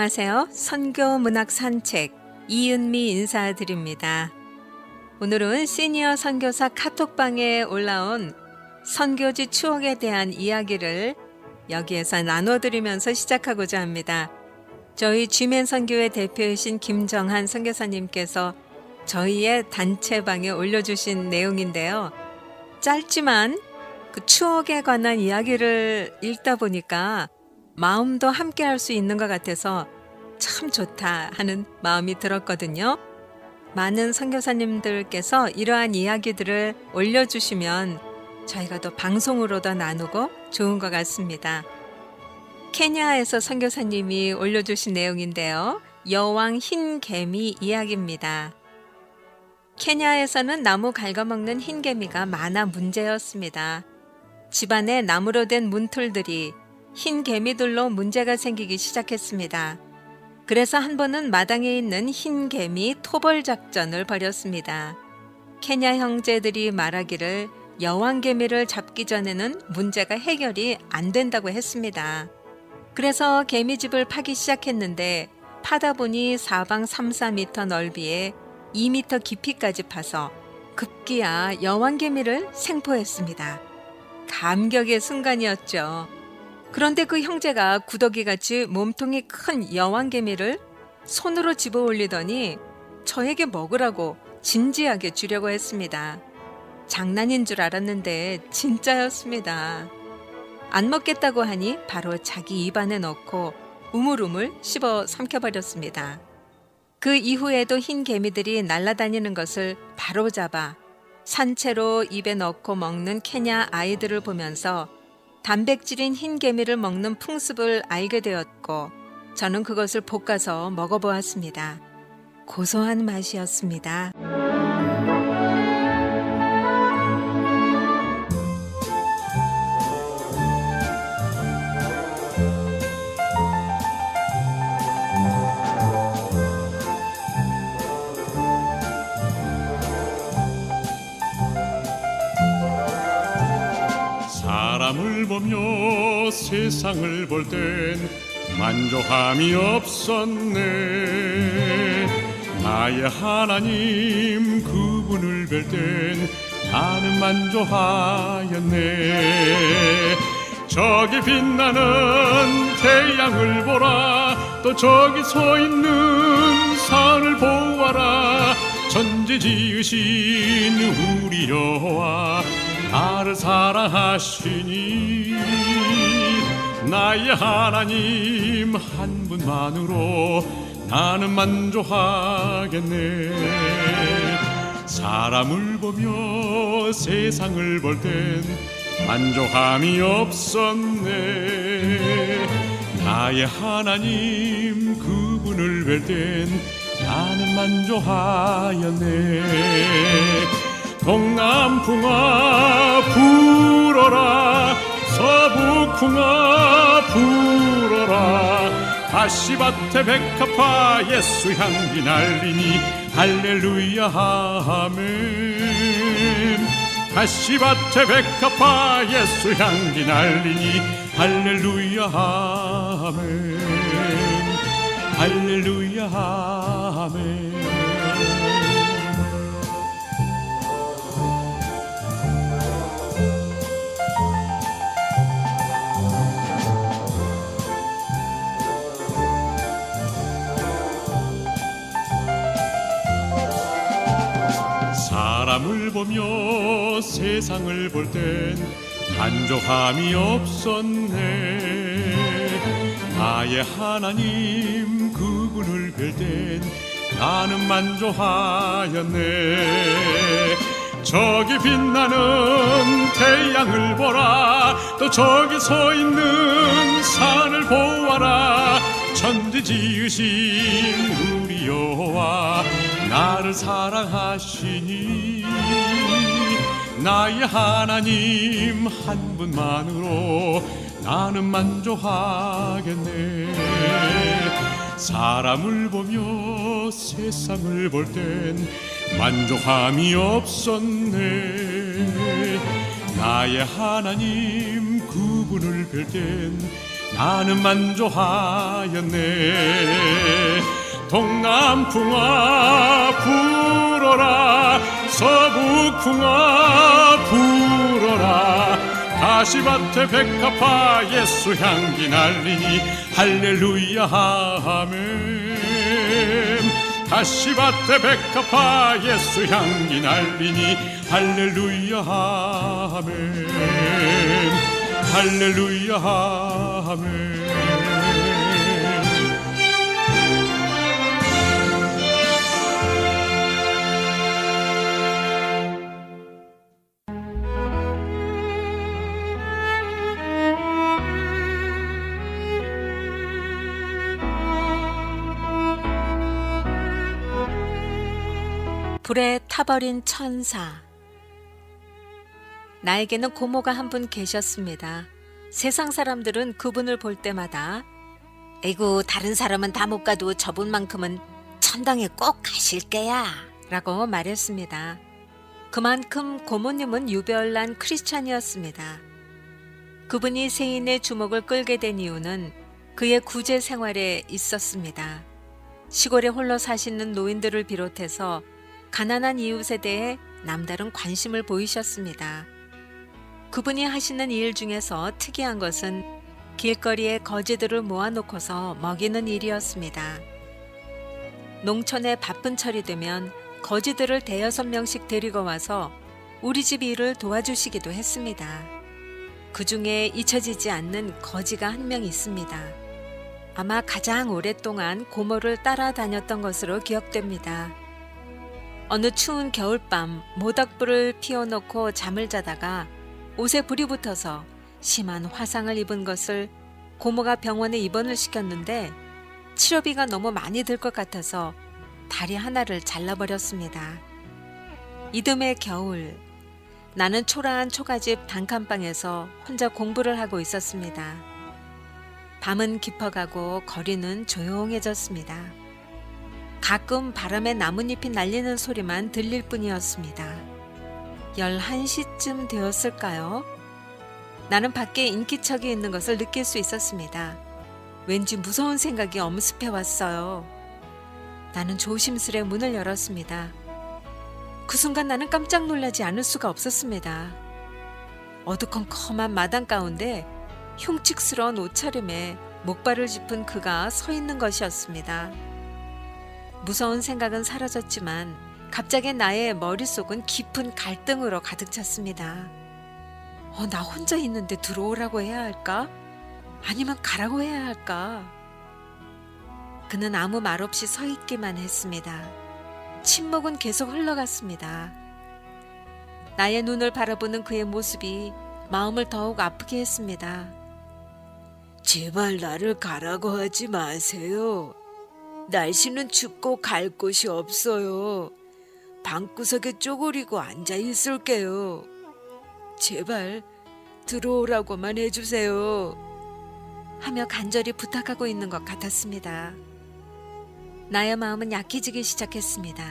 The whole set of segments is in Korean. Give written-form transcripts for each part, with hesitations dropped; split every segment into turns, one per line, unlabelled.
안녕하세요. 선교 문학 산책 이은미 인사드립니다. 오늘은 시니어 선교사 카톡방에 올라온 선교지 추억에 대한 이야기를 여기에서 나눠드리면서 시작하고자 합니다. 저희 G맨 선교회 대표이신 김정한 선교사님께서 저희의 단체방에 올려주신 내용인데요. 짧지만 그 추억에 관한 이야기를 읽다 보니까 마음도 함께 할 수 있는 것 같아서 참 좋다 하는 마음이 들었거든요. 많은 선교사님들께서 이러한 이야기들을 올려주시면 저희가 또 방송으로도 나누고 좋은 것 같습니다. 케냐에서 선교사님이 올려주신 내용인데요. 여왕 흰 개미 이야기입니다. 케냐에서는 나무 갉아먹는 흰 개미가 많아 문제였습니다. 집안에 나무로 된 문틀들이 흰 개미들로 문제가 생기기 시작했습니다. 그래서 한 번은 마당에 있는 흰 개미 토벌 작전을 벌였습니다. 케냐 형제들이 말하기를 여왕 개미를 잡기 전에는 문제가 해결이 안 된다고 했습니다. 그래서 개미집을 파기 시작했는데 파다 보니 사방 3-4m 넓이에 2m 깊이까지 파서 급기야 여왕 개미를 생포했습니다. 감격의 순간이었죠. 그런데 그 형제가 구더기같이 몸통이 큰 여왕개미를 손으로 집어 올리더니 저에게 먹으라고 진지하게 주려고 했습니다. 장난인 줄 알았는데 진짜였습니다. 안 먹겠다고 하니 바로 자기 입안에 넣고 우물우물 씹어 삼켜버렸습니다. 그 이후에도 흰 개미들이 날아다니는 것을 바로잡아 산채로 입에 넣고 먹는 케냐 아이들을 보면서 단백질인 흰 개미를 먹는 풍습을 알게 되었고 저는 그것을 볶아서 먹어보았습니다. 고소한 맛이었습니다.
사람을 보며 세상을 볼 땐 만족함이 없었네. 나의 하나님 그분을 뵐 땐 나는 만족하였네. 저기 빛나는 태양을 보라. 또 저기 서 있는 산을 보아라. 천지 지으신 우리 여호와 나를 사랑하시니 나의 하나님 한 분만으로 나는 만족하겠네. 사람을 보며 세상을 볼 땐 만족함이 없었네. 나의 하나님 그분을 뵐 땐 나는 만족하였네. 동남풍아 불어라. 서북풍아 불어라. 가시밭에 백합화 예수 향기 날리니 할렐루야 아멘. 가시밭에 백합화 예수 향기 날리니 할렐루야 아멘. 할렐루야 아멘. 사람을 보며 세상을 볼 땐 만족함이 없었네. 나의 하나님 그분을 뵐 땐 나는 만족하였네. 저기 빛나는 태양을 보라. 또 저기 서 있는 산을 보아라. 천지 지으신 우리 여호와 나를 사랑하시니 나의 하나님 한 분만으로 나는 만족하겠네. 사람을 보며 세상을 볼 땐 만족함이 없었네. 나의 하나님 그분을 뵐 땐 나는 만족하였네. 동남풍아 불어라, 서북풍아 불어라. 가시밭에 백합화 예수 향기 날리니 할렐루야 아멘. 가시밭에 백합화 예수 향기 날리니 할렐루야 아멘. 할렐루야 아멘.
불에 타버린 천사. 나에게는 고모가 한 분 계셨습니다. 세상 사람들은 그분을 볼 때마다 에이구, 다른 사람은 다 못 가도 저분만큼은 천당에 꼭 가실 게야 라고 말했습니다. 그만큼 고모님은 유별난 크리스찬이었습니다. 그분이 세인의 주목을 끌게 된 이유는 그의 구제 생활에 있었습니다. 시골에 홀로 사시는 노인들을 비롯해서 가난한 이웃에 대해 남다른 관심을 보이셨습니다. 그분이 하시는 일 중에서 특이한 것은 길거리에 거지들을 모아놓고서 먹이는 일이었습니다. 농촌에 바쁜 철이 되면 거지들을 5-6명씩 데리고 와서 우리 집 일을 도와주시기도 했습니다. 그 중에 잊혀지지 않는 거지가 한 명 있습니다. 아마 가장 오랫동안 고모를 따라다녔던 것으로 기억됩니다. 어느 추운 겨울밤 모닥불을 피워놓고 잠을 자다가 옷에 불이 붙어서 심한 화상을 입은 것을 고모가 병원에 입원을 시켰는데 치료비가 너무 많이 들 것 같아서 다리 하나를 잘라버렸습니다. 이듬해 겨울, 나는 초라한 초가집 단칸방에서 혼자 공부를 하고 있었습니다. 밤은 깊어가고 거리는 조용해졌습니다. 가끔 바람에 나뭇잎이 날리는 소리만 들릴 뿐이었습니다. 11시쯤 되었을까요? 나는 밖에 인기척이 있는 것을 느낄 수 있었습니다. 왠지 무서운 생각이 엄습해 왔어요. 나는 조심스레 문을 열었습니다. 그 순간 나는 깜짝 놀라지 않을 수가 없었습니다. 어두컴컴한 마당 가운데 흉측스러운 옷차림에 목발을 짚은 그가 서 있는 것이었습니다. 무서운 생각은 사라졌지만 갑자기 나의 머릿속은 깊은 갈등으로 가득 찼습니다. 나 혼자 있는데 들어오라고 해야 할까? 아니면 가라고 해야 할까? 그는 아무 말 없이 서 있기만 했습니다. 침묵은 계속 흘러갔습니다. 나의 눈을 바라보는 그의 모습이 마음을 더욱 아프게 했습니다. 제발 나를 가라고 하지 마세요. 날씨는 춥고 갈 곳이 없어요. 방구석에 쪼그리고 앉아 있을게요. 제발 들어오라고만 해주세요. 하며 간절히 부탁하고 있는 것 같았습니다. 나의 마음은 약해지기 시작했습니다.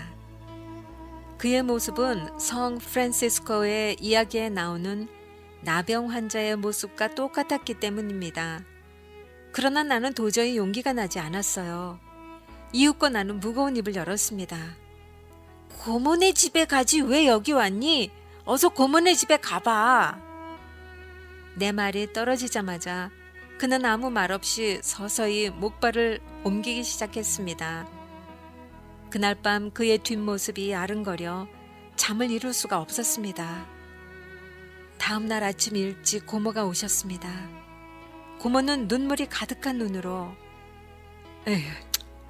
그의 모습은 성 프란시스코의 이야기에 나오는 나병 환자의 모습과 똑같았기 때문입니다. 그러나 나는 도저히 용기가 나지 않았어요. 이윽고 나는 무거운 입을 열었습니다. 고모네 집에 가지 왜 여기 왔니? 어서 고모네 집에 가봐. 내 말이 떨어지자마자 그는 아무 말 없이 서서히 목발을 옮기기 시작했습니다. 그날 밤 그의 뒷모습이 아른거려 잠을 이룰 수가 없었습니다. 다음 날 아침 일찍 고모가 오셨습니다. 고모는 눈물이 가득한 눈으로 에휴,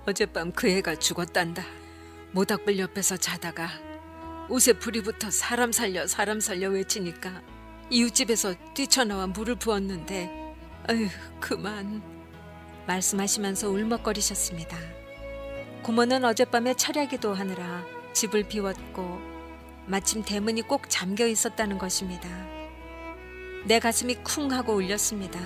어젯밤 그 애가 죽었단다. 모닥불 옆에서 자다가 옷에 불이 붙어 사람 살려 외치니까 이웃집에서 뛰쳐나와 물을 부었는데 아휴 그만. 말씀하시면서 울먹거리셨습니다. 고모는 어젯밤에 철야기도 하느라 집을 비웠고 마침 대문이 꼭 잠겨 있었다는 것입니다. 내 가슴이 쿵 하고 울렸습니다.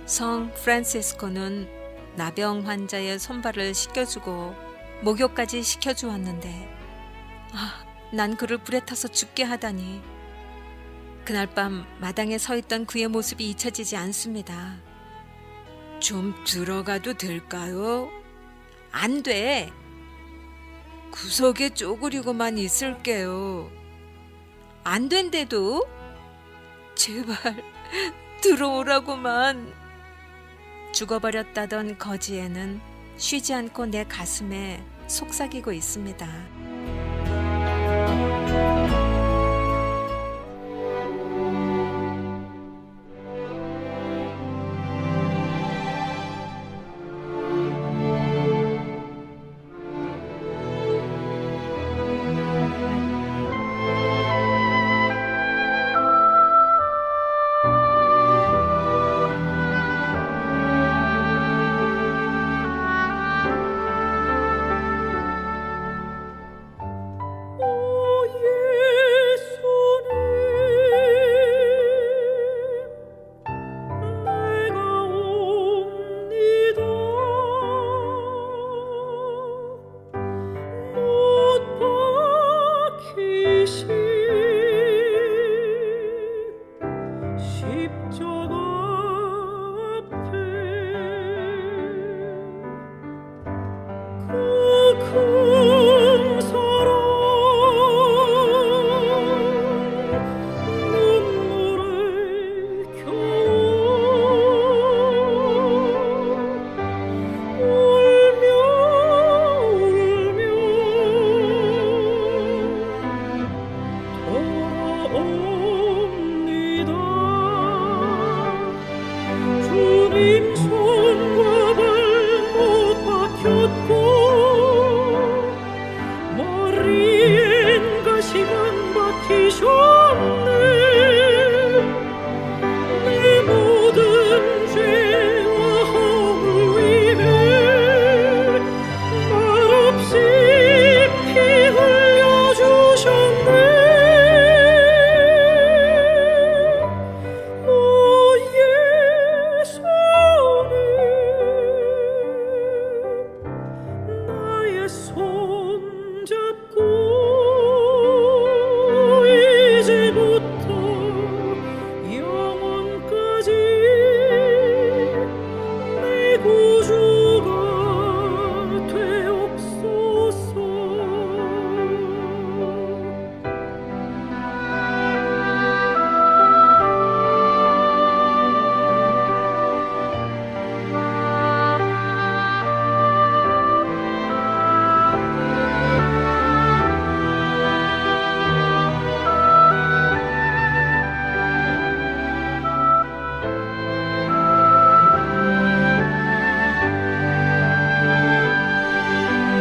성 프란시스코는 나병 환자의 손발을 씻겨주고 목욕까지 시켜주었는데 난 그를 불에 타서 죽게 하다니. 그날 밤 마당에 서 있던 그의 모습이 잊혀지지 않습니다. 좀 들어가도 될까요? 안 돼. 구석에 쪼그리고만 있을게요. 안 된대도? 제발 들어오라고만. 죽어버렸다던 거지애는 쉬지 않고 내 가슴에 속삭이고 있습니다.
주님 손과 발못 박혔고 머리엔 가시관 박히셨네. 내 모든 죄와 허물 위해 말없이 피 흘려주셨네.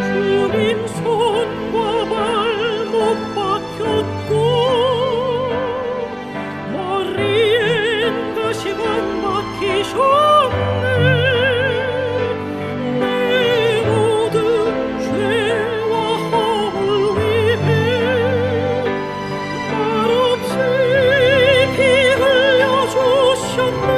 주님 손과 발못 박혔고 머리엔 가시관 박히셨네. 내 모든 죄와 허물 위해 말없이 피 흘려주셨네.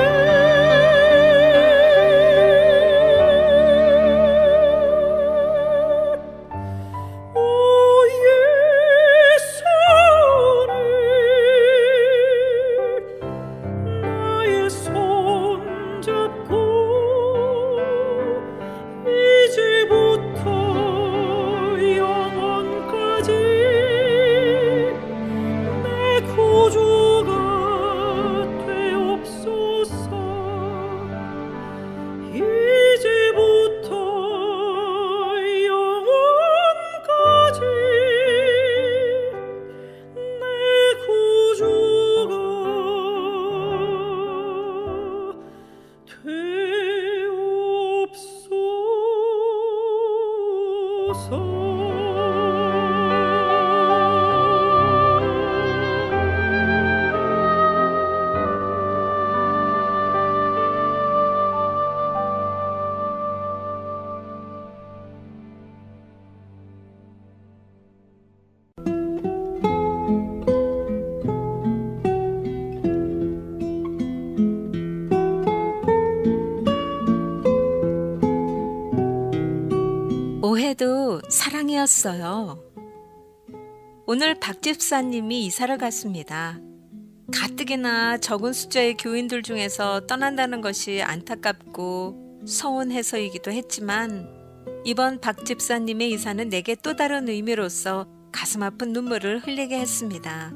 오해도 사랑이었어요. 오늘 박 집사님이 이사를 갔습니다. 가뜩이나 적은 숫자의 교인들 중에서 떠난다는 것이 안타깝고 서운해서이기도 했지만 이번 박 집사님의 이사는 내게 또 다른 의미로서 가슴 아픈 눈물을 흘리게 했습니다.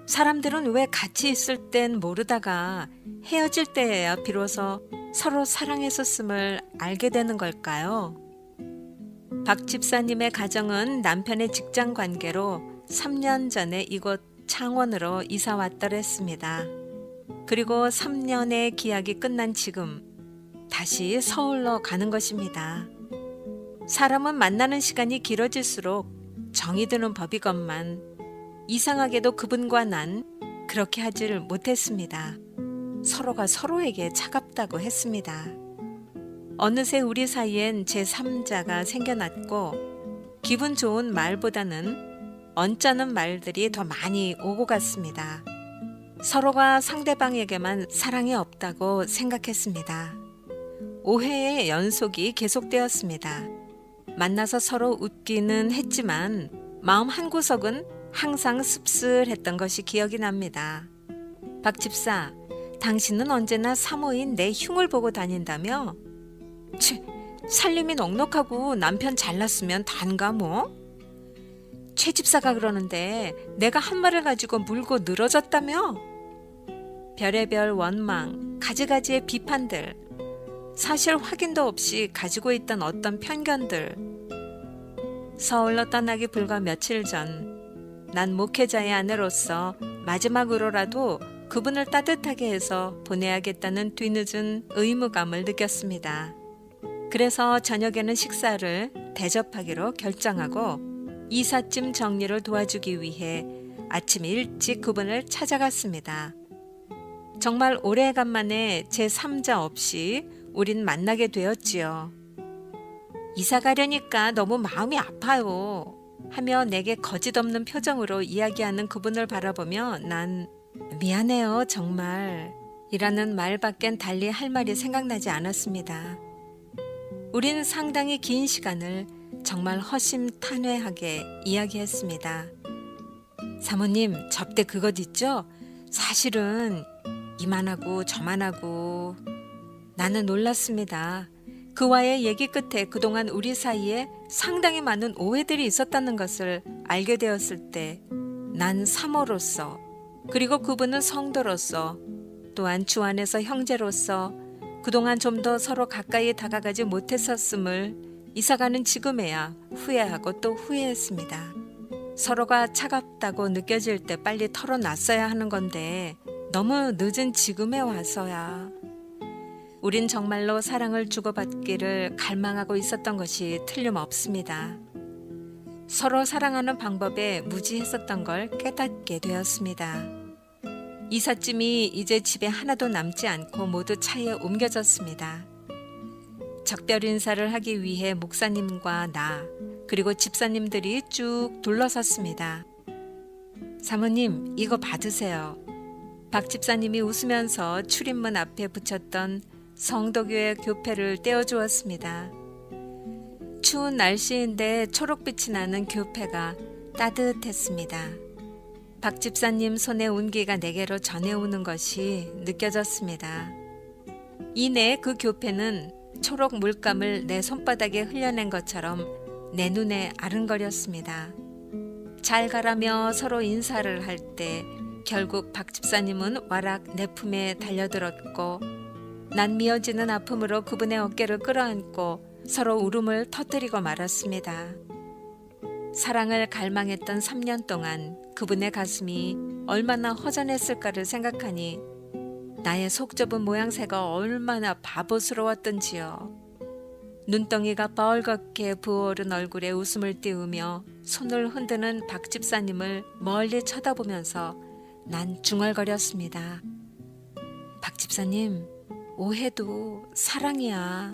사람들은 왜 같이 있을 땐 모르다가 헤어질 때에야 비로소 서로 사랑했었음을 알게 되는 걸까요? 박 집사님의 가정은 남편의 직장 관계로 3년 전에 이곳 창원으로 이사 왔더랬습니다. 그리고 3년의 기약이 끝난 지금 다시 서울로 가는 것입니다. 사람은 만나는 시간이 길어질수록 정이 드는 법이건만 이상하게도 그분과 난 그렇게 하지를 못했습니다. 서로가 서로에게 차갑다고 했습니다. 어느새 우리 사이엔 제3자가 생겨났고 기분 좋은 말보다는 언짢은 말들이 더 많이 오고 갔습니다. 서로가 상대방에게만 사랑이 없다고 생각했습니다. 오해의 연속이 계속되었습니다. 만나서 서로 웃기는 했지만 마음 한구석은 항상 씁쓸했던 것이 기억이 납니다. 박 집사, 당신은 언제나 사모인 내 흉을 보고 다닌다며? 살림이 넉넉하고 남편 잘났으면 단가 뭐? 최 집사가 그러는데 내가 한 말을 가지고 물고 늘어졌다며? 별의별 원망, 가지가지의 비판들, 사실 확인도 없이 가지고 있던 어떤 편견들. 서울로 떠나기 불과 며칠 전 난 목회자의 아내로서 마지막으로라도 그분을 따뜻하게 해서 보내야겠다는 뒤늦은 의무감을 느꼈습니다. 그래서 저녁에는 식사를 대접하기로 결정하고 이삿짐 정리를 도와주기 위해 아침 일찍 그분을 찾아갔습니다. 정말 오래간만에 제3자 없이 우린 만나게 되었지요. 이사 가려니까 너무 마음이 아파요 하며 내게 거짓없는 표정으로 이야기하는 그분을 바라보며 난 미안해요 정말 이라는 말밖엔 달리 할 말이 생각나지 않았습니다. 우린 상당히 긴 시간을 정말 허심탄회하게 이야기했습니다. 사모님, 접대 그것 있죠? 사실은 이만하고 저만하고. 나는 놀랐습니다. 그와의 얘기 끝에 그동안 우리 사이에 상당히 많은 오해들이 있었다는 것을 알게 되었을 때 난 사모로서 그리고 그분은 성도로서 또한 주 안에서 형제로서 그동안 좀 더 서로 가까이 다가가지 못했었음을 이사가는 지금에야 후회하고 또 후회했습니다. 서로가 차갑다고 느껴질 때 빨리 털어놨어야 하는 건데 너무 늦은 지금에 와서야. 우린 정말로 사랑을 주고받기를 갈망하고 있었던 것이 틀림없습니다. 서로 사랑하는 방법에 무지했었던 걸 깨닫게 되었습니다. 이삿짐이 이제 집에 하나도 남지 않고 모두 차에 옮겨졌습니다. 작별 인사를 하기 위해 목사님과 나 그리고 집사님들이 쭉 둘러섰습니다. 사모님, 이거 받으세요. 박 집사님이 웃으면서 출입문 앞에 붙였던 성도교회 교패를 떼어주었습니다. 추운 날씨인데 초록빛이 나는 교패가 따뜻했습니다. 박 집사님 손의 온기가 내게로 전해오는 것이 느껴졌습니다. 이내 그 교패는 초록 물감을 내 손바닥에 흘려낸 것처럼 내 눈에 아른거렸습니다. 잘 가라며 서로 인사를 할 때 결국 박 집사님은 와락 내 품에 달려들었고 난 미어지는 아픔으로 그분의 어깨를 끌어안고 서로 울음을 터뜨리고 말았습니다. 사랑을 갈망했던 3년 동안 그분의 가슴이 얼마나 허전했을까를 생각하니 나의 속 좁은 모양새가 얼마나 바보스러웠던지요. 눈덩이가 뻘겋게 부어오른 얼굴에 웃음을 띄우며 손을 흔드는 박 집사님을 멀리 쳐다보면서 난 중얼거렸습니다. 박 집사님, 오해도 사랑이야.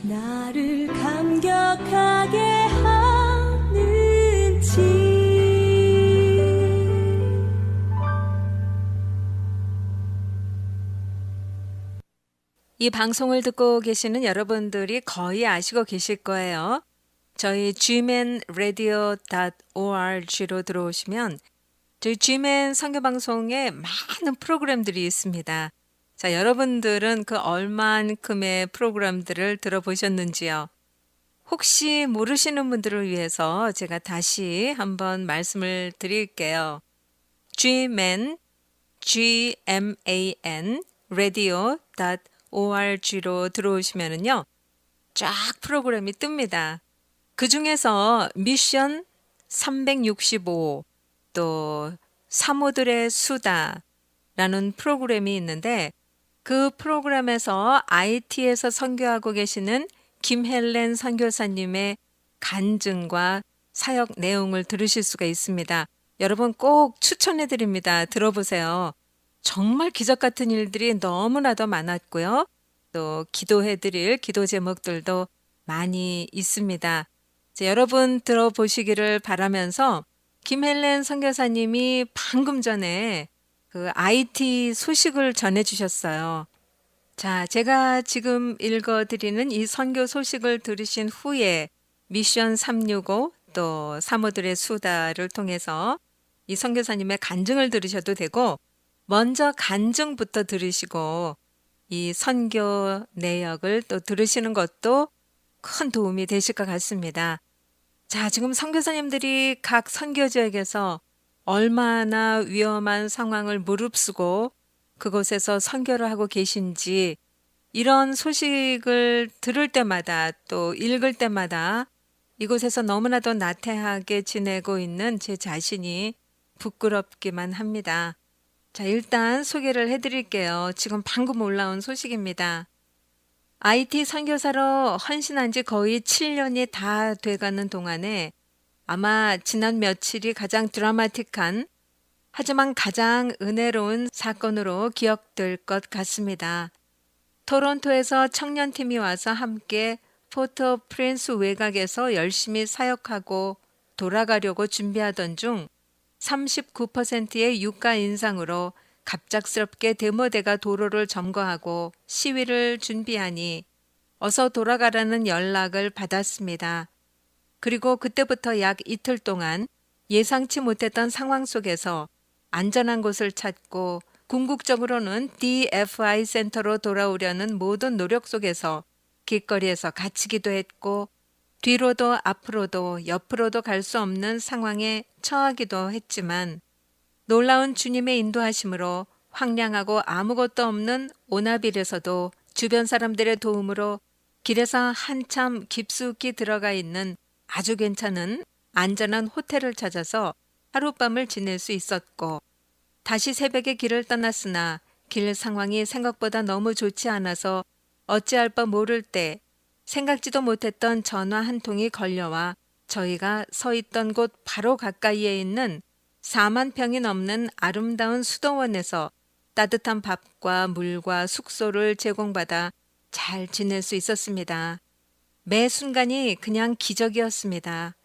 나를 감격하게 하는지.
이 방송을 듣고 계시는 여러분들이 거의 아시고 계실 거예요. 저희 gmanradio.org로 들어오시면 저희 gman 선교방송에 많은 프로그램들이 있습니다. 자, 여러분들은 그 얼만큼의 프로그램들을 들어보셨는지요? 혹시 모르시는 분들을 위해서 제가 다시 한번 말씀을 드릴게요. gman, gman, radio.org로 들어오시면은요, 쫙 프로그램이 뜹니다. 그 중에서 미션 365, 또 사모들의 수다라는 프로그램이 있는데 그 프로그램에서 IT에서 선교하고 계시는 김헬렌 선교사님의 간증과 사역 내용을 들으실 수가 있습니다. 여러분 꼭 추천해 드립니다. 들어보세요. 정말 기적 같은 일들이 너무나도 많았고요. 또 기도해 드릴 기도 제목들도 많이 있습니다. 자, 여러분 들어보시기를 바라면서 김헬렌 선교사님이 방금 전에 그 IT 소식을 전해 주셨어요. 자, 제가 지금 읽어드리는 이 선교 소식을 들으신 후에 미션 365 또 사모들의 수다를 통해서 이 선교사님의 간증을 들으셔도 되고 먼저 간증부터 들으시고 이 선교 내역을 또 들으시는 것도 큰 도움이 되실 것 같습니다. 자, 지금 선교사님들이 각 선교지역에서 얼마나 위험한 상황을 무릅쓰고 그곳에서 선교를 하고 계신지 이런 소식을 들을 때마다 또 읽을 때마다 이곳에서 너무나도 나태하게 지내고 있는 제 자신이 부끄럽기만 합니다. 자, 일단 소개를 해드릴게요. 지금 방금 올라온 소식입니다. IT 선교사로 헌신한 지 거의 7년이 다 돼가는 동안에 아마 지난 며칠이 가장 드라마틱한 하지만 가장 은혜로운 사건으로 기억될 것 같습니다. 토론토에서 청년팀이 와서 함께 포터 프린스 외곽에서 열심히 사역하고 돌아가려고 준비하던 중 39%의 유가 인상으로 갑작스럽게 데모대가 도로를 점거하고 시위를 준비하니 어서 돌아가라는 연락을 받았습니다. 그리고 그때부터 약 이틀 동안 예상치 못했던 상황 속에서 안전한 곳을 찾고 궁극적으로는 DFI 센터로 돌아오려는 모든 노력 속에서 길거리에서 갇히기도 했고 뒤로도 앞으로도 옆으로도 갈 수 없는 상황에 처하기도 했지만 놀라운 주님의 인도하심으로 황량하고 아무것도 없는 오나빌에서도 주변 사람들의 도움으로 길에서 한참 깊숙이 들어가 있는 아주 괜찮은 안전한 호텔을 찾아서 하룻밤을 지낼 수 있었고 다시 새벽에 길을 떠났으나 길 상황이 생각보다 너무 좋지 않아서 어찌할 바 모를 때 생각지도 못했던 전화 한 통이 걸려와 저희가 서 있던 곳 바로 가까이에 있는 4만 평이 넘는 아름다운 수도원에서 따뜻한 밥과 물과 숙소를 제공받아 잘 지낼 수 있었습니다. 매 순간이 그냥 기적이었습니다.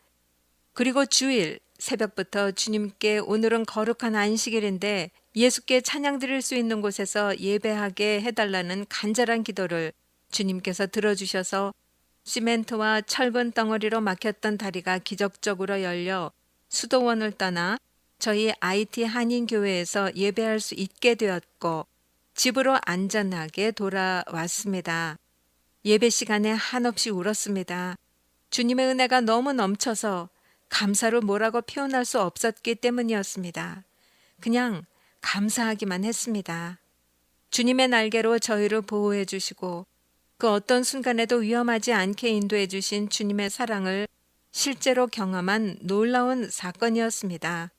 그리고 주일 새벽부터 주님께 오늘은 거룩한 안식일인데 예수께 찬양 드릴 수 있는 곳에서 예배하게 해달라는 간절한 기도를 주님께서 들어주셔서 시멘트와 철근 덩어리로 막혔던 다리가 기적적으로 열려 수도원을 떠나 저희 IT 한인교회에서 예배할 수 있게 되었고 집으로 안전하게 돌아왔습니다. 예배 시간에 한없이 울었습니다. 주님의 은혜가 너무 넘쳐서 감사로 뭐라고 표현할 수 없었기 때문이었습니다. 그냥 감사하기만 했습니다. 주님의 날개로 저희를 보호해 주시고 그 어떤 순간에도 위험하지 않게 인도해 주신 주님의 사랑을 실제로 경험한 놀라운 사건이었습니다.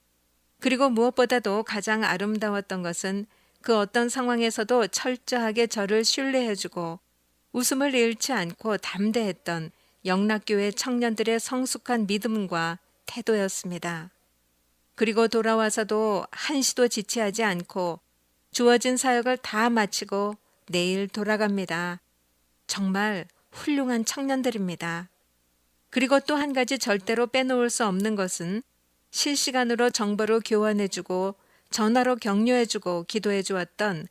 그리고 무엇보다도 가장 아름다웠던 것은 그 어떤 상황에서도 철저하게 저를 신뢰해주고 웃음을 잃지 않고 담대했던 영락교회 청년들의 성숙한 믿음과 태도였습니다. 그리고 돌아와서도 한시도 지체하지 않고 주어진 사역을 다 마치고 내일 돌아갑니다. 정말 훌륭한 청년들입니다. 그리고 또 한 가지 절대로 빼놓을 수 없는 것은 실시간으로 정보를 교환해주고 전화로 격려해주고 기도해 주었던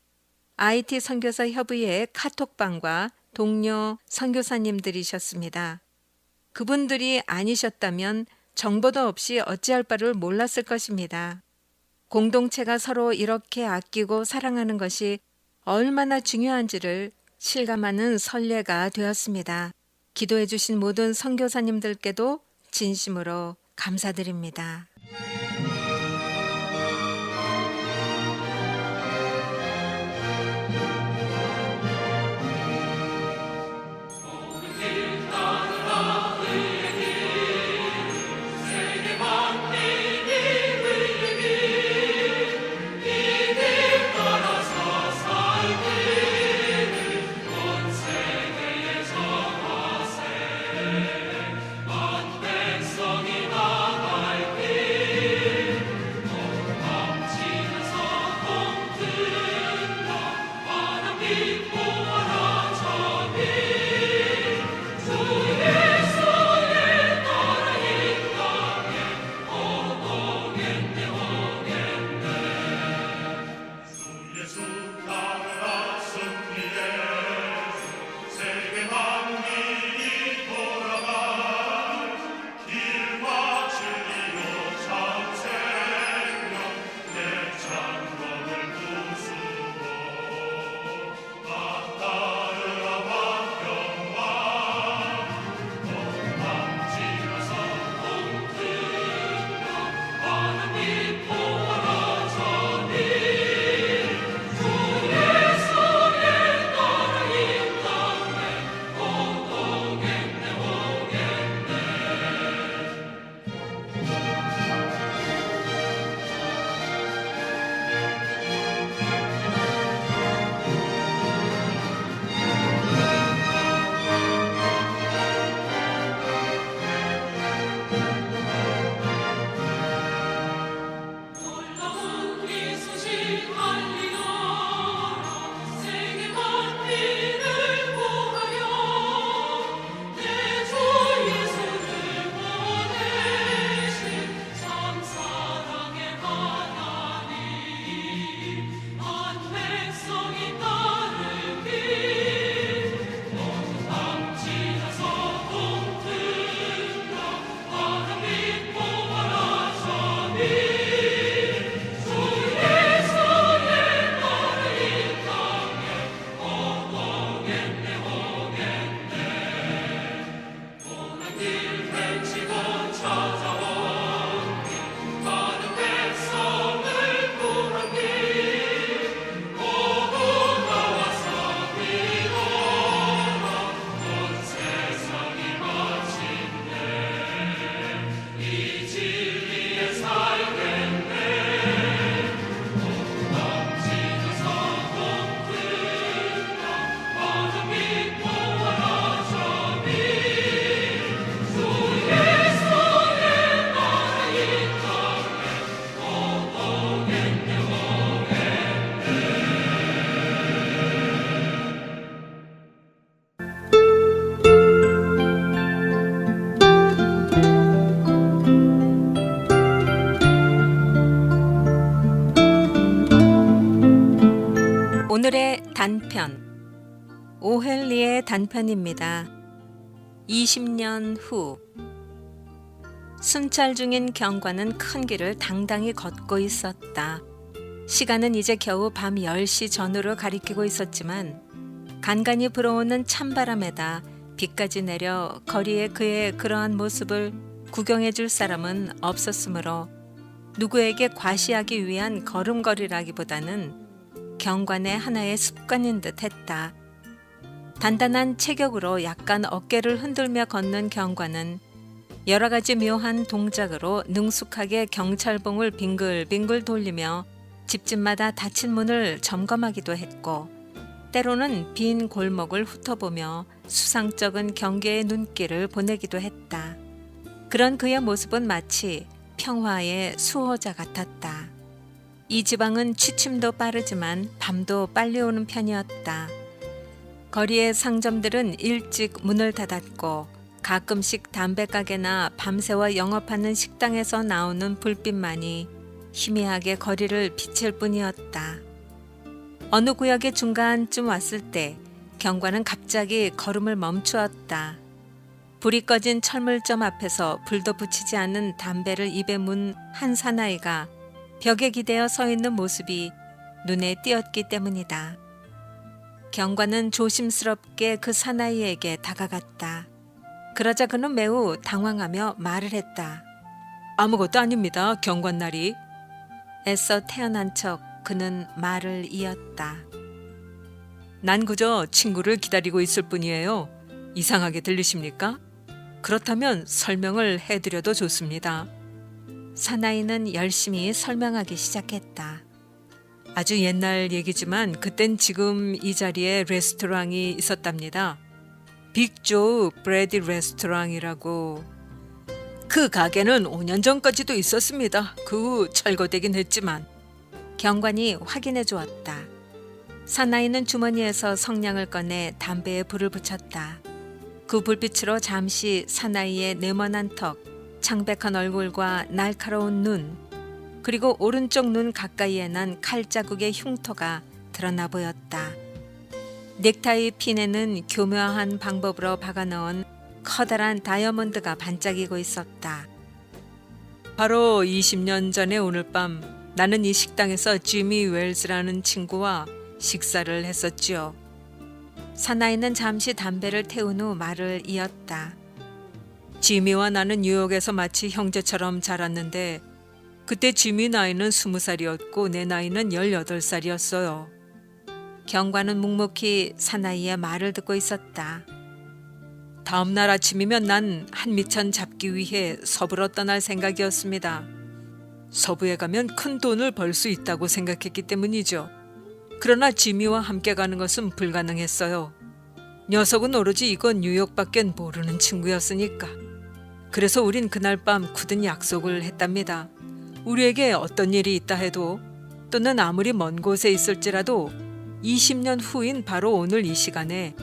IT 선교사 협의회 카톡방과 동료 선교사님들이셨습니다. 그분들이 아니셨다면 정보도 없이 어찌할 바를 몰랐을 것입니다. 공동체가 서로 이렇게 아끼고 사랑하는 것이 얼마나 중요한지를 실감하는 설레가 되었습니다. 기도해 주신 모든 선교사님들께도 진심으로 감사드립니다. 오늘의 단편, 오헬리의 단편입니다. 20년 후 순찰 중인 경관은 큰 길을 당당히 걷고 있었다. 시간은 이제 겨우 밤 10시 전후로 가리키고 있었지만 간간히 불어오는 찬바람에다 비까지 내려 거리에 그의 그러한 모습을 구경해 줄 사람은 없었으므로 누구에게 과시하기 위한 걸음걸이라기보다는 경관의 하나의 습관인 듯 했다. 단단한 체격으로 약간 어깨를 흔들며 걷는 경관은 여러 가지 묘한 동작으로 능숙하게 경찰봉을 빙글빙글 돌리며 집집마다 닫힌 문을 점검하기도 했고 때로는 빈 골목을 훑어보며 수상쩍은 경계의 눈길을 보내기도 했다. 그런 그의 모습은 마치 평화의 수호자 같았다. 이 지방은 취침도 빠르지만 밤도 빨리 오는 편이었다. 거리의 상점들은 일찍 문을 닫았고 가끔씩 담배가게나 밤새워 영업하는 식당에서 나오는 불빛만이 희미하게 거리를 비칠 뿐이었다. 어느 구역의 중간쯤 왔을 때 경관은 갑자기 걸음을 멈추었다. 불이 꺼진 철물점 앞에서 불도 붙이지 않은 담배를 입에 문 한 사나이가 벽에 기대어 서 있는 모습이 눈에 띄었기 때문이다. 경관은 조심스럽게 그 사나이에게 다가갔다. 그러자 그는 매우 당황하며 말을 했다. 아무것도 아닙니다, 경관나리. 애써 태어난 척 그는 말을 이었다. 난 그저 친구를 기다리고 있을 뿐이에요. 이상하게 들리십니까? 그렇다면 설명을 해드려도 좋습니다. 사나이는 열심히 설명하기 시작했다. 아주 옛날 얘기지만 그땐 지금 이 자리에 레스토랑이 있었답니다. 빅조 브레디 레스토랑이라고. 그 가게는 5년 전까지도 있었습니다. 그 후 철거되긴 했지만. 경관이 확인해 주었다. 사나이는 주머니에서 성냥을 꺼내 담배에 불을 붙였다. 그 불빛으로 잠시 사나이의 네모난 턱, 창백한 얼굴과 날카로운 눈, 그리고 오른쪽 눈 가까이에 난 칼자국의 흉터가 드러나 보였다. 넥타이 핀에는 교묘한 방법으로 박아넣은 커다란 다이아몬드가 반짝이고 있었다. 바로 20년 전에 오늘 밤 나는 이 식당에서 지미 웰즈라는 친구와 식사를 했었지요. 사나이는 잠시 담배를 태운 후 말을 이었다. 지미와 나는 뉴욕에서 마치 형제처럼 자랐는데 그때 지미 나이는 20살이었고 내 나이는 18살이었어요. 경관은 묵묵히 사나이의 말을 듣고 있었다. 다음 날 아침이면 난 한미천 잡기 위해 서부로 떠날 생각이었습니다. 서부에 가면 큰 돈을 벌 수 있다고 생각했기 때문이죠. 그러나 지미와 함께 가는 것은 불가능했어요. 녀석은 오로지 이건 뉴욕밖엔 모르는 친구였으니까. 그래서 우린 그날 밤 굳은 약속을 했답니다. 우리에게 어떤 일이 있다 해도 또는 아무리 먼 곳에 있을지라도 20년 후인 바로 오늘 이 시간에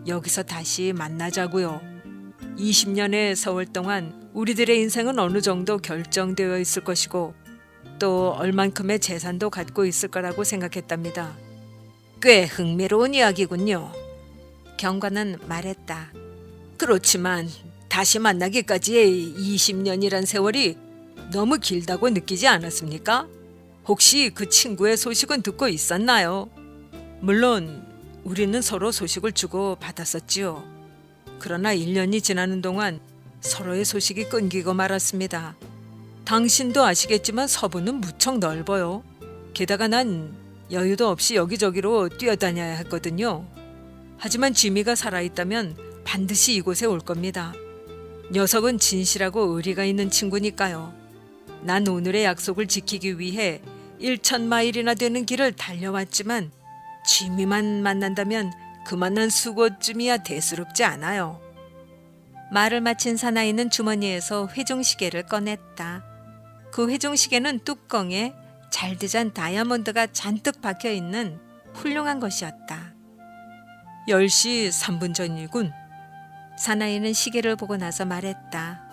여기서 다시 만나자고요. 20년의 세월 동안 우리들의 인생은 어느 정도 결정되어 있을 것이고 또 얼만큼의 재산도 갖고 있을 거라고 생각했답니다. 꽤 흥미로운 이야기군요. 경관은 말했다. 그렇지만 다시 만나기까지의 20년이란 세월이 너무 길다고 느끼지 않았습니까? 혹시 그 친구의 소식은 듣고 있었나요? 물론 우리는 서로 소식을 주고 받았었지요. 그러나 1년이 지나는 동안 서로의 소식이 끊기고 말았습니다. 당신도 아시겠지만 서부는 무척 넓어요. 게다가 난 여유도 없이 여기저기로 뛰어다녀야 했거든요. 하지만 지미가 살아있다면 반드시 이곳에 올 겁니다. 녀석은 진실하고 의리가 있는 친구니까요. 난 오늘의 약속을 지키기 위해 1000마일이나 되는 길을 달려왔지만 지미만 만난다면 그만한 수고쯤이야 대수롭지 않아요. 말을 마친 사나이는 주머니에서 회중시계를 꺼냈다. 그 회중시계는 뚜껑에 잘드잔 다이아몬드가 잔뜩 박혀있는 훌륭한 것이었다. 10시 3분 전이군. 사나이는 시계를 보고 나서 말했다.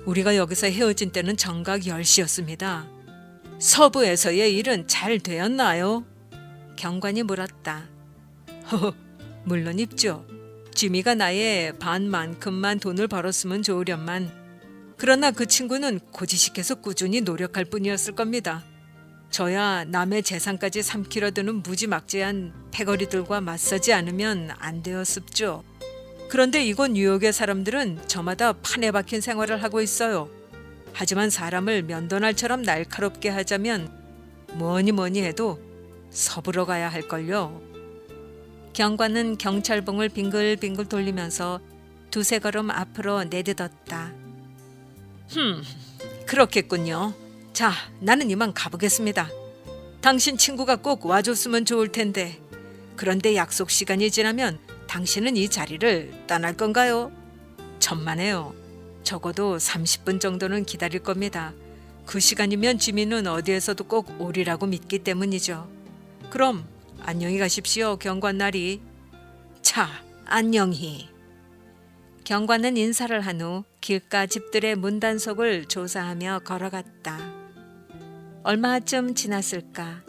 우리가 여기서 헤어진 때는 정각 10시였습니다. 서부에서의 일은 잘 되었나요? 경관이 물었다. 물론 있죠. 지미가 나의 반만큼만 돈을 벌었으면 좋으련만. 그러나 그 친구는 고지식해서 꾸준히 노력할 뿐이었을 겁니다. 저야 남의 재산까지 삼키려 드는 무지막지한 패거리들과 맞서지 않으면 안 되었습죠. 그런데 이곳 뉴욕의 사람들은 저마다 판에 박힌 생활을 하고 있어요. 하지만 사람을 면도날처럼 날카롭게 하자면 뭐니 해도 서부로 가야 할걸요. 경관은 경찰봉을 빙글빙글 돌리면서 두세 걸음 앞으로 내딛었다. 그렇겠군요. 자, 나는 이만 가보겠습니다. 당신 친구가 꼭 와줬으면 좋을 텐데. 그런데 약속 시간이 지나면 당신은 이 자리를 떠날 건가요? 천만에요. 적어도 30분 정도는 기다릴 겁니다. 그 시간이면 지민은 어디에서도 꼭 오리라고 믿기 때문이죠. 그럼 안녕히 가십시오, 경관나리. 자, 안녕히. 경관은 인사를 한 후 길가 집들의 문단속을 조사하며 걸어갔다. 얼마쯤 지났을까?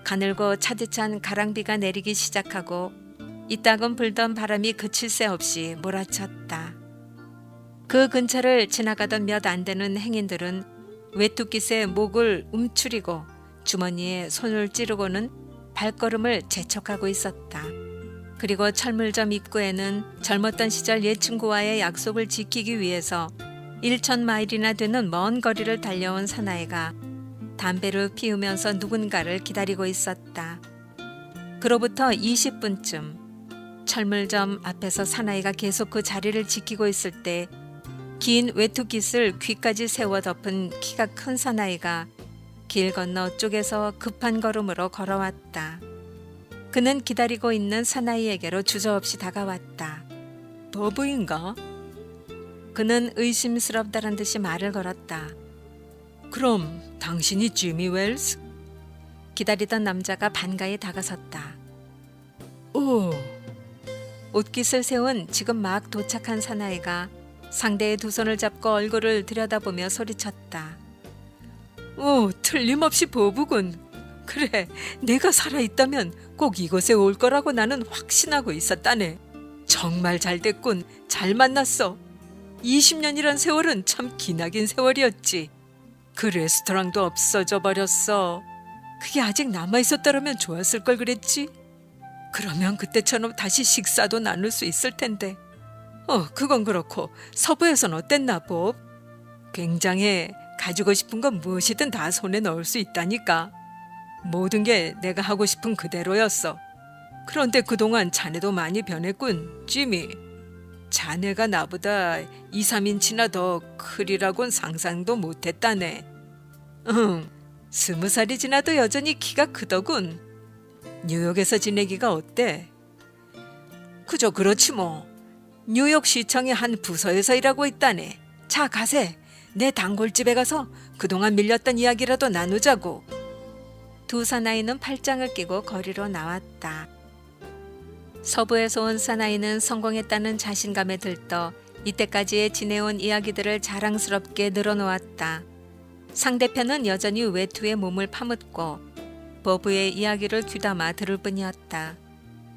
가늘고 차디찬 가랑비가 내리기 시작하고 이따금 불던 바람이 그칠 새 없이 몰아쳤다. 그 근처를 지나가던 몇 안 되는 행인들은 외투깃에 목을 움츠리고 주머니에 손을 찌르고는 발걸음을 재촉하고 있었다. 그리고 철물점 입구에는 젊었던 시절 옛 친구와의 약속을 지키기 위해서 1,000마일이나 되는 먼 거리를 달려온 사나이가 담배를 피우면서 누군가를 기다리고 있었다. 그로부터 20분쯤 철물점 앞에서 사나이가 계속 그 자리를 지키고 있을 때 긴 외투깃을 귀까지 세워 덮은 키가 큰 사나이가 길 건너 쪽에서 급한 걸음으로 걸어왔다. 그는 기다리고 있는 사나이에게로 주저없이 다가왔다. 버브인가? 그는 의심스럽다는 듯이 말을 걸었다. 그럼 당신이 지미 웰스? 기다리던 남자가 반가이 다가섰다. 오. 옷깃을 세운 지금 막 도착한 사나이가 상대의 두 손을 잡고 얼굴을 들여다보며 소리쳤다. 오, 틀림없이 버브군. 그래, 내가 살아있다면 꼭 이곳에 올 거라고 나는 확신하고 있었다네. 정말 잘 됐군. 잘 만났어. 20년이란 세월은 참 기나긴 세월이었지. 그 레스토랑도 없어져 버렸어. 그게 아직 남아있었더라면 좋았을 걸 그랬지. 그러면 그때처럼 다시 식사도 나눌 수 있을 텐데. 그건 그렇고 서부에선 어땠나 법? 굉장해. 가지고 싶은 건 무엇이든 다 손에 넣을 수 있다니까. 모든 게 내가 하고 싶은 그대로였어. 그런데 그동안 자네도 많이 변했군, 지미. 자네가 나보다 2, 3인치나 더 크리라곤 상상도 못했다네. 20살이 지나도 여전히 키가 크더군. 뉴욕에서 지내기가 어때? 그저 그렇지 뭐. 뉴욕 시청의 한 부서에서 일하고 있다네. 자, 가세. 내 단골집에 가서 그동안 밀렸던 이야기라도 나누자고. 두 사나이는 팔짱을 끼고 거리로 나왔다. 서부에서 온 사나이는 성공했다는 자신감에 들떠 이때까지 지내온 이야기들을 자랑스럽게 늘어놓았다. 상대편은 여전히 외투에 몸을 파묻고 버브의 이야기를 귀담아 들을 뿐이었다.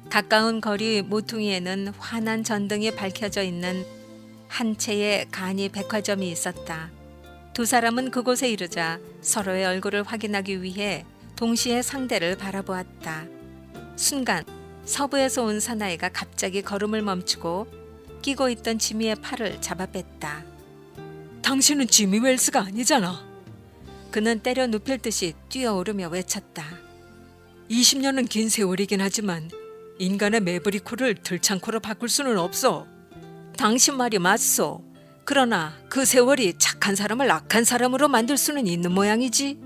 가까운 거리 모퉁이에는 환한 전등이 밝혀져 있는 한 채의 간이 백화점이 있었다. 두 사람은 그곳에 이르자 서로의 얼굴을 확인하기 위해 동시에 상대를 바라보았다. 순간 서부에서 온 사나이가 갑자기 걸음을 멈추고 끼고 있던 지미의 팔을 잡아 뺐다. 당신은 지미 웰스가 아니잖아. 그는 때려 눕힐 듯이 뛰어오르며 외쳤다. 20년은 긴 세월이긴 하지만 인간의 매브리코를 들창코로 바꿀 수는 없어. 당신 말이 맞소. 그러나 그 세월이 착한 사람을 악한 사람으로 만들 수는 있는 모양이지.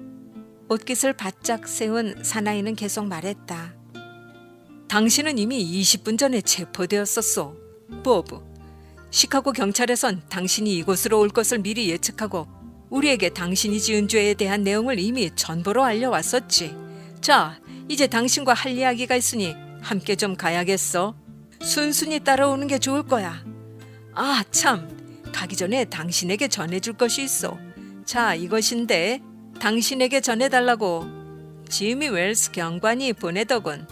옷깃을 바짝 세운 사나이는 계속 말했다. 당신은 이미 20분 전에 체포되었었소. 보브. 시카고 경찰에선 당신이 이곳으로 올 것을 미리 예측하고 우리에게 당신이 지은 죄에 대한 내용을 이미 전보로 알려왔었지. 자, 이제 당신과 할 이야기가 있으니 함께 좀 가야겠어. 순순히 따라오는 게 좋을 거야. 아, 참. 가기 전에 당신에게 전해줄 것이 있어. 자, 이것인데 당신에게 전해달라고 지미 웰스 경관이 보내더군.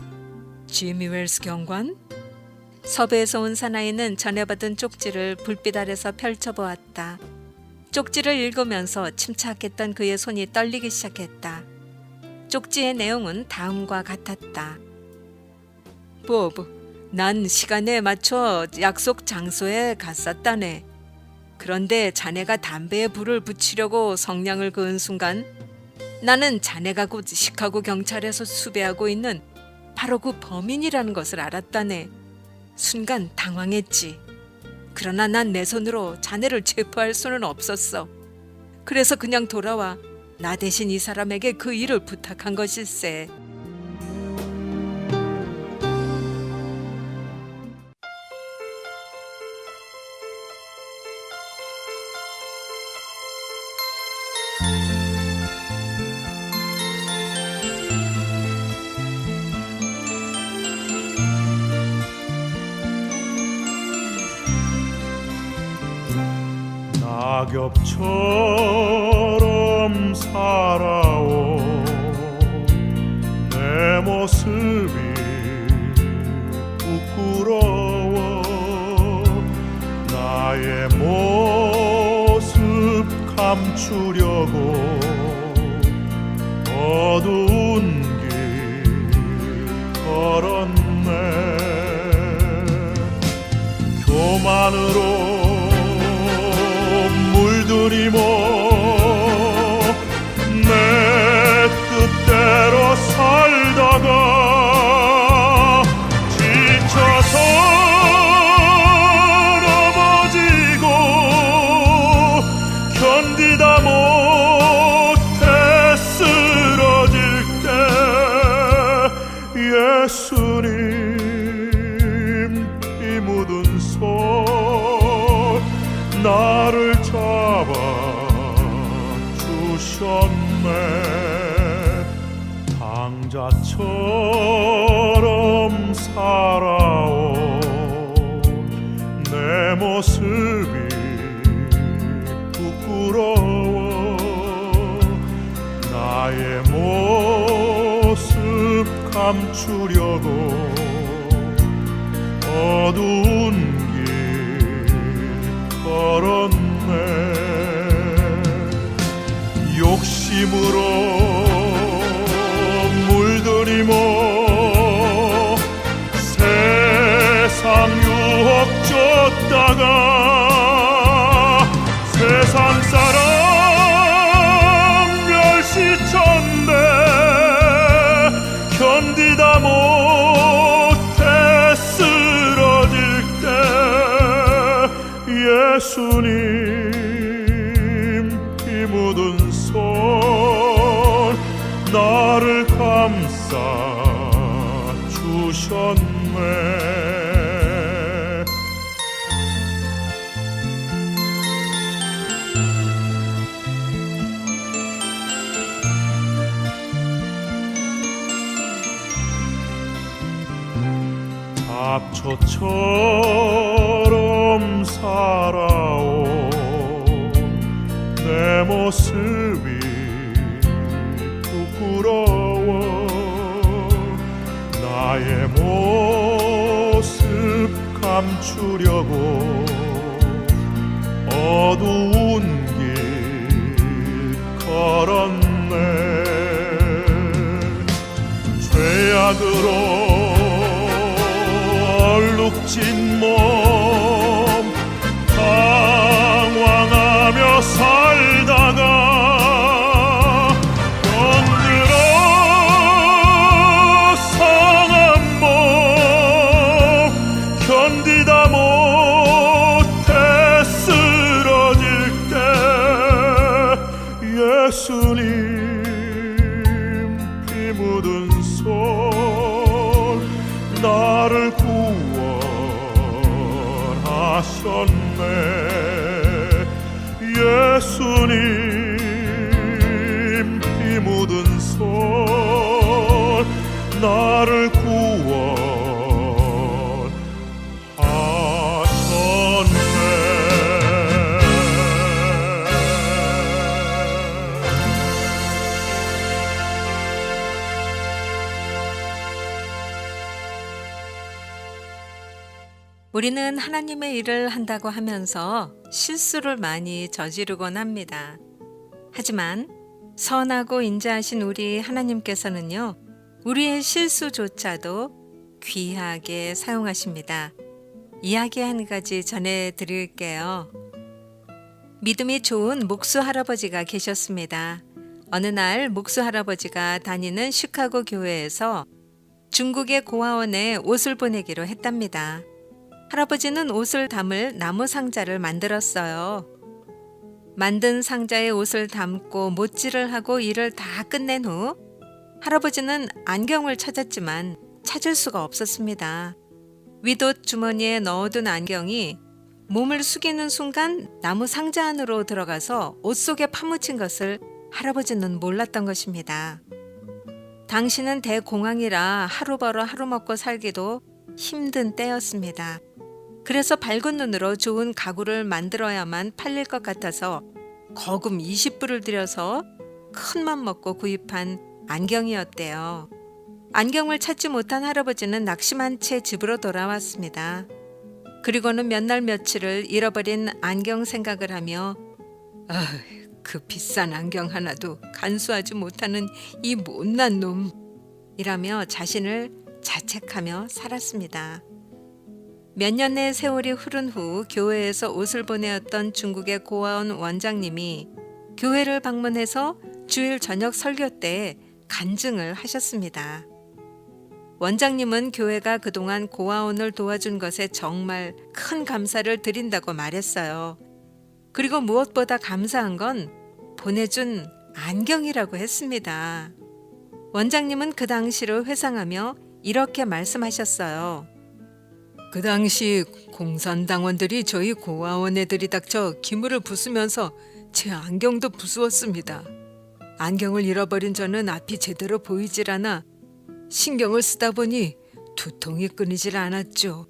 지미 웰스 경관? 서부에서 온 사나이는 전해받은 쪽지를 불빛 아래서 펼쳐보았다. 쪽지를 읽으면서 침착했던 그의 손이 떨리기 시작했다. 쪽지의 내용은 다음과 같았다. 보브, 난 시간에 맞춰 약속 장소에 갔었다네. 그런데 자네가 담배에 불을 붙이려고 성냥을 그은 순간 나는 자네가 곧 시카고 경찰에서 수배하고 있는 바로 그 범인이라는 것을 알았다네. 순간 당황했지. 그러나 난 내 손으로 자네를 체포할 수는 없었어. 그래서 그냥 돌아와 나 대신 이 사람에게 그 일을 부탁한 것일세.
낙엽처럼 살아온 내 모습이 부끄러워 나의 모습 감추려고 어두운 길 걸었네 교만으로 물들이며 내 뜻대로 살다가 지쳐서 넘어지고 견디다 못해 쓰러질 때 예수님 피 묻은 손 나를 잡아 주셨네 강자처럼 살아온 내 모습이 부끄러워 나의 모습 감추려고 어두운 길 걸었네 욕심으로 물들이며 세상 유혹 쫓다가 세상 사람 멸시쳤네 견디다 못해 쓰러질 때 예수님 피 묻은 손 나를 감싸 주셨네 잡초처럼 살아온 내 모습이 부끄러워 나의 모습 감추려고 어두운 길 걸었네 죄악으로 얼룩진 몸 방황하며 살다가 병들어 상한 몸 견디다 못해 쓰러질 때 예수님 피 묻은 손 나를 구원하셨네 예수님 피 묻은 손 나를
우리는 하나님의 일을 한다고 하면서 실수를 많이 저지르곤 합니다. 하지만 선하고 인자하신 우리 하나님께서는요, 우리의 실수조차도 귀하게 사용하십니다. 이야기 한 가지 전해드릴게요. 믿음이 좋은 목수 할아버지가 계셨습니다. 어느 날 목수 할아버지가 다니는 시카고 교회에서 중국의 고아원에 옷을 보내기로 했답니다. 할아버지는 옷을 담을 나무 상자를 만들었어요. 만든 상자에 옷을 담고 못질을 하고 일을 다 끝낸 후 할아버지는 안경을 찾았지만 찾을 수가 없었습니다. 윗옷 주머니에 넣어둔 안경이 몸을 숙이는 순간 나무 상자 안으로 들어가서 옷 속에 파묻힌 것을 할아버지는 몰랐던 것입니다. 당시는 대공황이라 하루 벌어 하루 먹고 살기도 힘든 때였습니다. 그래서 밝은 눈으로 좋은 가구를 만들어야만 팔릴 것 같아서 거금 20불을 들여서 큰 맘 먹고 구입한 안경이었대요. 안경을 찾지 못한 할아버지는 낙심한 채 집으로 돌아왔습니다. 그리고는 몇 날 며칠을 잃어버린 안경 생각을 하며 그 비싼 안경 하나도 간수하지 못하는 이 못난 놈이라며 자신을 자책하며 살았습니다. 몇 년의 세월이 흐른 후 교회에서 옷을 보내었던 중국의 고아원 원장님이 교회를 방문해서 주일 저녁 설교 때 간증을 하셨습니다. 원장님은 교회가 그동안 고아원을 도와준 것에 정말 큰 감사를 드린다고 말했어요. 그리고 무엇보다 감사한 건 보내준 안경이라고 했습니다. 원장님은 그 당시를 회상하며 이렇게 말씀하셨어요. 그 당시 공산당원들이 저희 고아원 애들이 닥쳐 기물을 부수면서 제 안경도 부수었습니다. 안경을 잃어버린 저는 앞이 제대로 보이질 않아 신경을 쓰다 보니 두통이 끊이질 않았죠.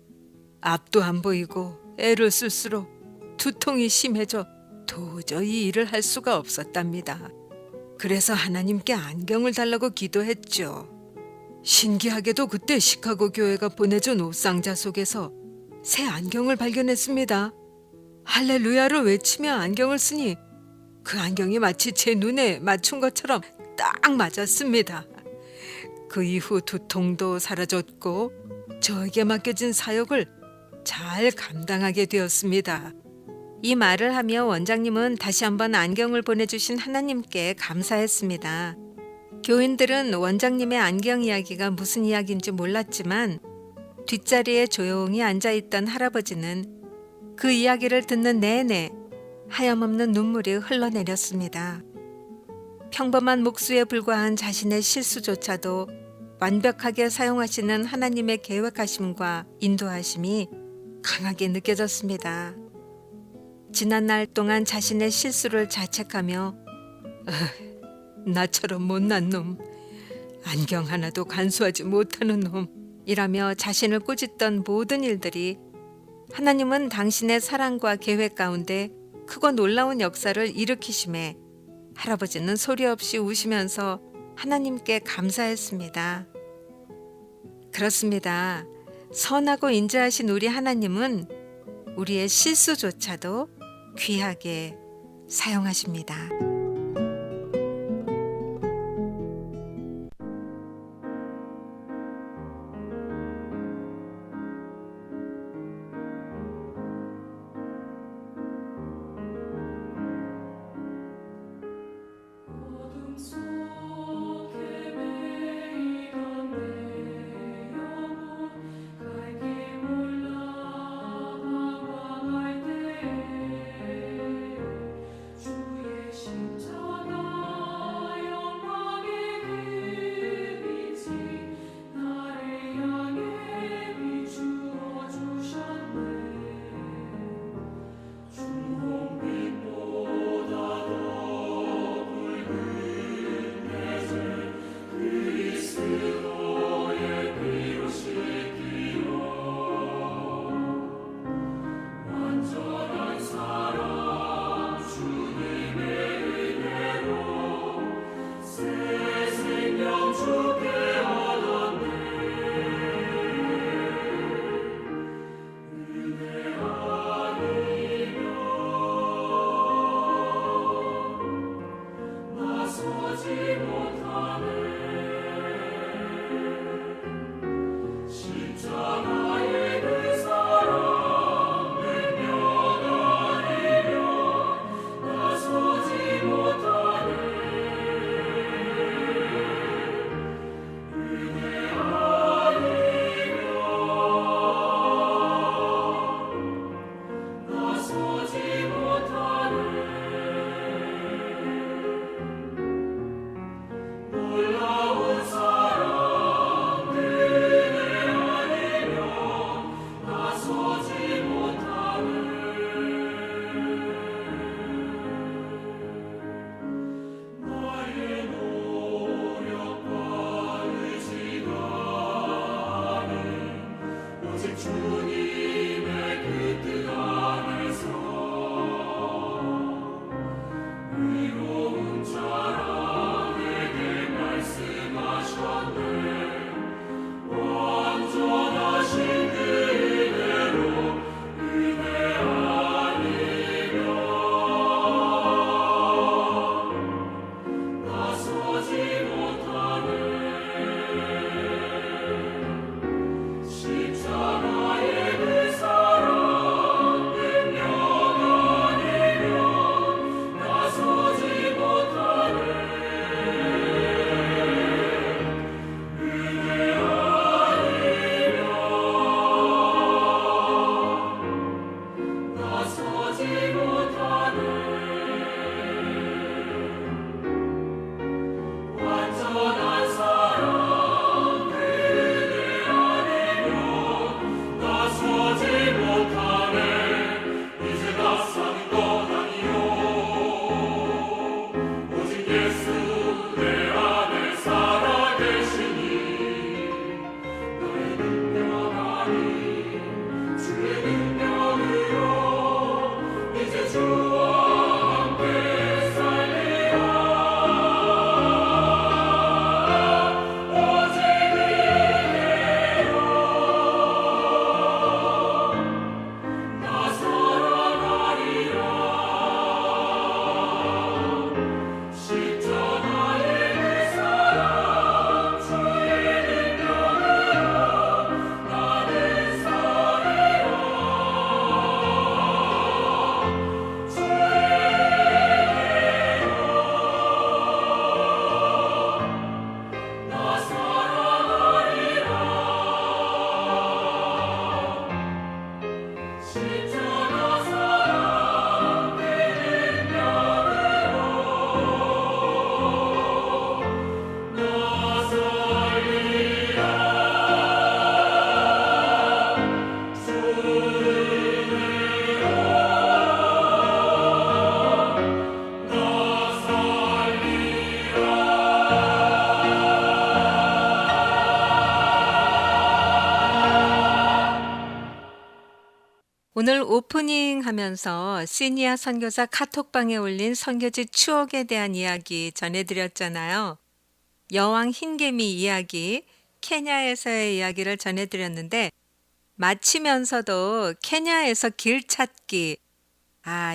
앞도 안 보이고 애를 쓸수록 두통이 심해져 도저히 일을 할 수가 없었답니다. 그래서 하나님께 안경을 달라고 기도했죠. 신기하게도 그때 시카고 교회가 보내준 옷상자 속에서 새 안경을 발견했습니다. 할렐루야를 외치며 안경을 쓰니 그 안경이 마치 제 눈에 맞춘 것처럼 딱 맞았습니다. 그 이후 두통도 사라졌고 저에게 맡겨진 사역을 잘 감당하게 되었습니다. 이 말을 하며 원장님은 다시 한번 안경을 보내주신 하나님께 감사했습니다. 교인들은 원장님의 안경 이야기가 무슨 이야기인지 몰랐지만 뒷자리에 조용히 앉아있던 할아버지는 그 이야기를 듣는 내내 하염없는 눈물이 흘러내렸습니다. 평범한 목수에 불과한 자신의 실수조차도 완벽하게 사용하시는 하나님의 계획하심과 인도하심이 강하게 느껴졌습니다. 지난 날 동안 자신의 실수를 자책하며 나처럼 못난 놈, 안경 하나도 간수하지 못하는 놈이라며 자신을 꾸짖던 모든 일들이 하나님은 당신의 사랑과 계획 가운데 크고 놀라운 역사를 일으키심에 할아버지는 소리 없이 웃으면서 하나님께 감사했습니다. 그렇습니다. 선하고 인자하신 우리 하나님은 우리의 실수조차도 귀하게 사용하십니다.
주의 신
오늘 오프닝 하면서 시니아 선교사 카톡방에 올린 선교지 추억에 대한 이야기 전해드렸잖아요. 여왕 흰개미 이야기, 케냐에서의 이야기를 전해드렸는데 마치면서도 케냐에서 길 찾기,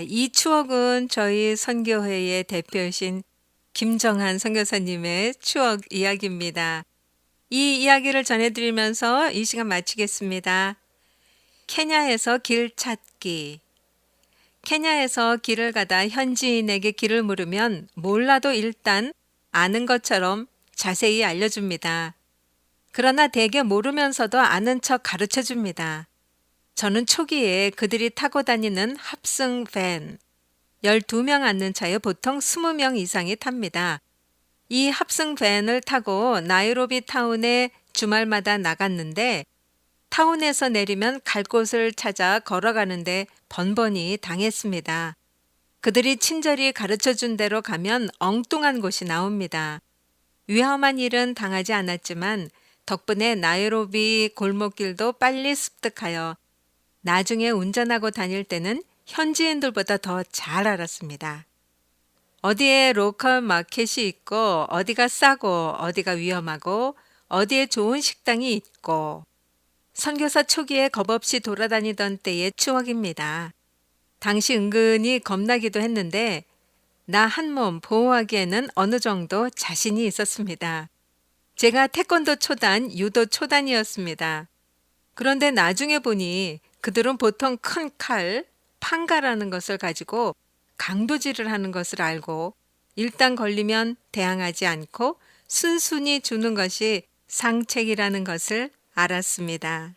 이 추억은 저희 선교회의 대표이신 김정한 선교사님의 추억 이야기입니다. 이 이야기를 전해드리면서 이 시간 마치겠습니다. 케냐에서 길 찾기. 케냐에서 길을 가다 현지인에게 길을 물으면 몰라도 일단 아는 것처럼 자세히 알려줍니다. 그러나 대개 모르면서도 아는 척 가르쳐줍니다. 저는 초기에 그들이 타고 다니는 합승 밴, 12명 앉는 차에 보통 20명 이상이 탑니다. 이 합승 밴을 타고 나이로비 타운에 주말마다 나갔는데 타운에서 내리면 갈 곳을 찾아 걸어가는데 번번이 당했습니다. 그들이 친절히 가르쳐준 대로 가면 엉뚱한 곳이 나옵니다. 위험한 일은 당하지 않았지만 덕분에 나이로비 골목길도 빨리 습득하여 나중에 운전하고 다닐 때는 현지인들보다 더 잘 알았습니다. 어디에 로컬 마켓이 있고 어디가 싸고 어디가 위험하고 어디에 좋은 식당이 있고 선교사 초기에 겁없이 돌아다니던 때의 추억입니다. 당시 은근히 겁나기도 했는데 나 한 몸 보호하기에는 어느 정도 자신이 있었습니다. 제가 태권도 초단, 유도 초단이었습니다. 그런데 나중에 보니 그들은 보통 큰 칼, 판가라는 것을 가지고 강도질을 하는 것을 알고 일단 걸리면 대항하지 않고 순순히 주는 것이 상책이라는 것을 알았습니다.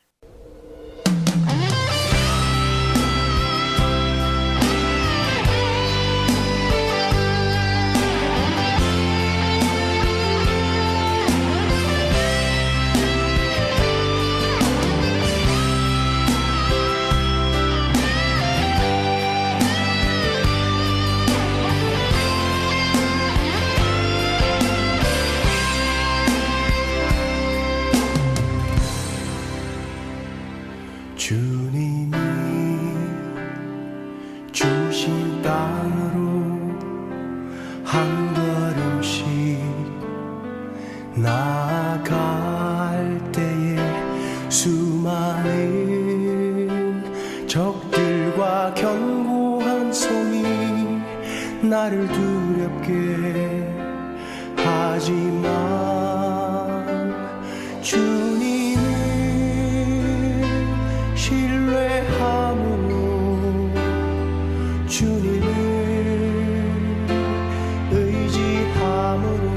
주님이 주신 땅으로 한 걸음씩 나아갈 때에 수많은 적들과 견고한 성이 나를 두렵게 하지만 주님을 신뢰함으로 주님을 의지함으로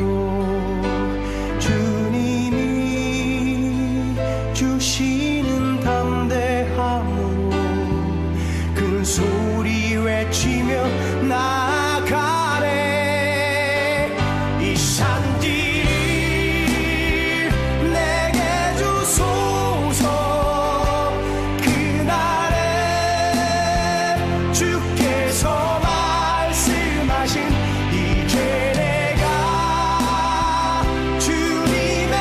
주님이 주시는 담대함으로 큰 소리 외치며 나아가네. 이 산길 내게 주소서. 그날에 주께서 말씀하신 이제 내가 주님의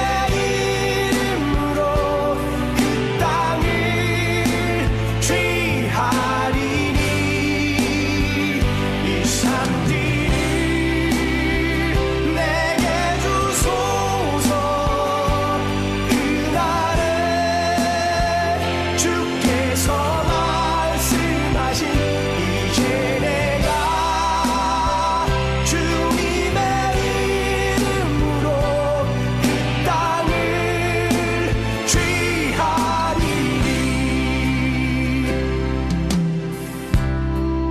이름으로 그 땅을 취하리니. 이 산길 내게 주소서. 그날에 주께서 말씀하신 이제 내가 주님의 이름으로 그 땅을 취하리니.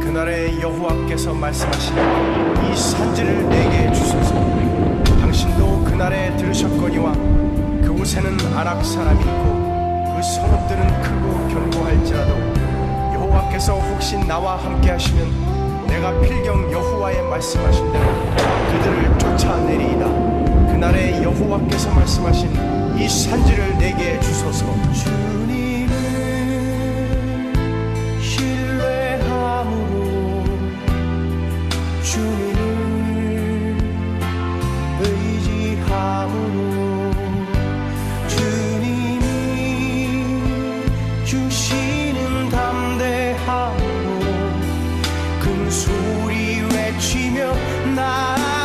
그날에 여호와께서 말씀하시니 이 산지를 내게 주소서. 당신도 그날에 들으셨거니와 그곳에는 아락 사람이 있고 그 성읍들은 크고 견고할지라도 여호와께서 혹시 나와 함께 하시면 내가 필경 여호와의 말씀하신 대로 그들을 쫓아내리이다. 그날에 여호와께서 말씀하신 이 산지를 내게 주소서. 주님을 신뢰함으로 주님을 의지함으로 주님이 주시는 담대함으로 큰 소리 외치며 나